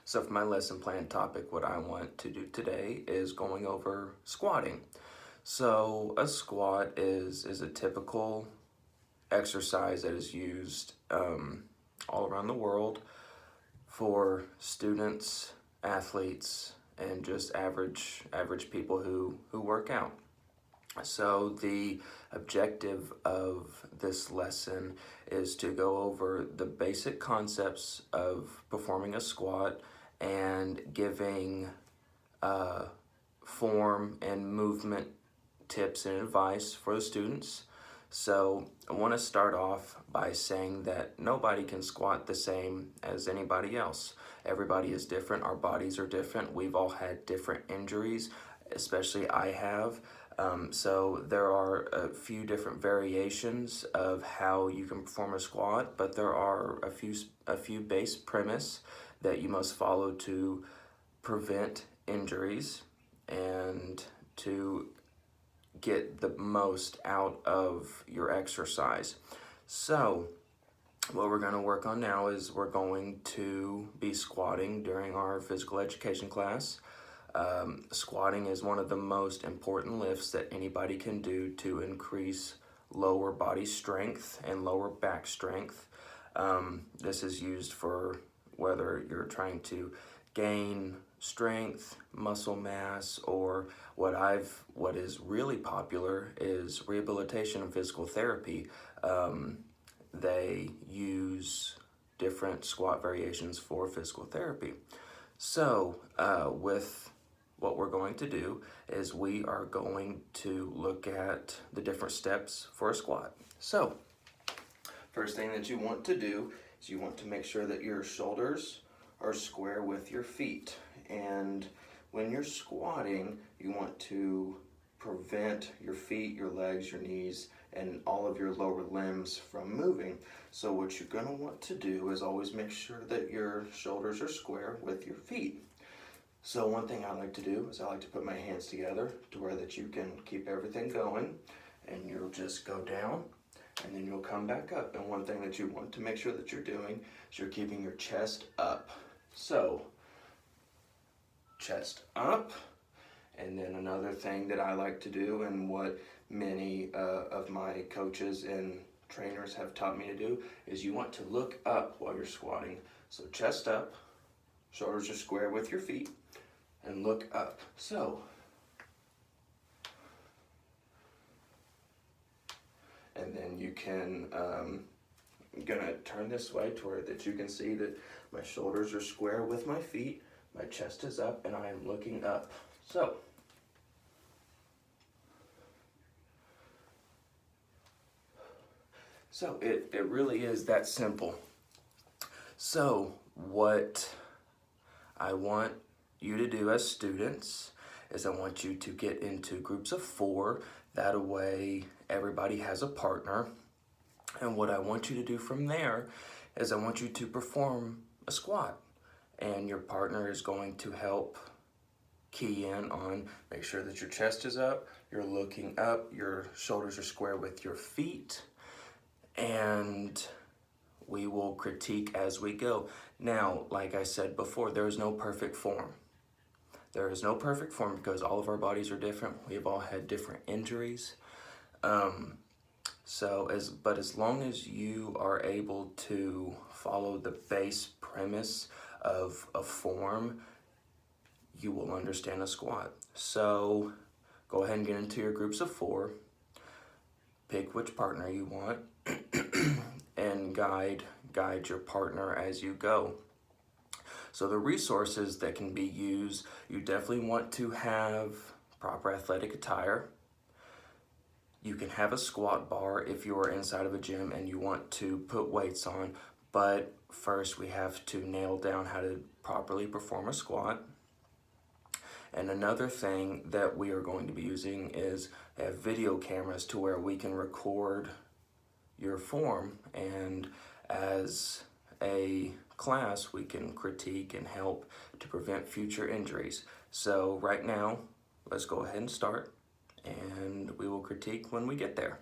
So for my lesson plan topic, what I want to do today is going over squatting. So a squat is a typical exercise that is used all around the world for students, athletes, and just average people who work out. So the objective of this lesson is to go over the basic concepts of performing a squat and giving form and movement tips and advice for the students. So I want to start off by saying that nobody can squat the same as anybody else. Everybody is different. Our bodies are different. We've all had different injuries, especially I have. So there are a few different variations of how you can perform a squat, but there are a few base premise that you must follow to prevent injuries and to get the most out of your exercise. So what we're going to work on now is we're going to be squatting during our physical education class. Squatting is one of the most important lifts that anybody can do to increase lower body strength and lower back strength. This is used for whether you're trying to gain strength, muscle mass, or what is really popular is rehabilitation and physical therapy. They use different squat variations for physical therapy. So with what we're going to do is we are going to look at the different steps for a squat. So first thing that you want to do is you want to make sure that your shoulders are square with your feet. And when you're squatting, you want to prevent your feet, your legs, your knees, and all of your lower limbs from moving. So what you're gonna want to do is always make sure that your shoulders are square with your feet. So one thing I like to do is I like to put my hands together to where that you can keep everything going, and you'll just go down and then you'll come back up. And one thing that you want to make sure that you're doing is you're keeping your chest up. So chest up. And then another thing that I like to do, and what many of my coaches and trainers have taught me to do, is you want to look up while you're squatting. So chest up, shoulders are square with your feet, and look up. So, and then you can, I'm gonna turn this way to where that you can see that my shoulders are square with my feet, my chest is up, and I am looking up. So it really is that simple. So what I want you to do as students is I want you to get into groups of 4. That way everybody has a partner. And what I want you to do from there is I want you to perform a squat. And your partner is going to help key in on make sure that your chest is up, you're looking up, your shoulders are square with your feet, and we will critique as we go. Now, like I said before, there is no perfect form. There is no perfect form because all of our bodies are different. We've all had different injuries. But as long as you are able to follow the base premise of a form, you will understand a squat. So go ahead and get into your groups of 4. Pick which partner you want and guide your partner as you go. So the resources that can be used, you definitely want to have proper athletic attire. You can have a squat bar if you are inside of a gym and you want to put weights on, but first we have to nail down how to properly perform a squat. And another thing that we are going to be using is video cameras to where we can record your form, and as a class we can critique and help to prevent future injuries. So right now, let's go ahead and start, and we will critique when we get there.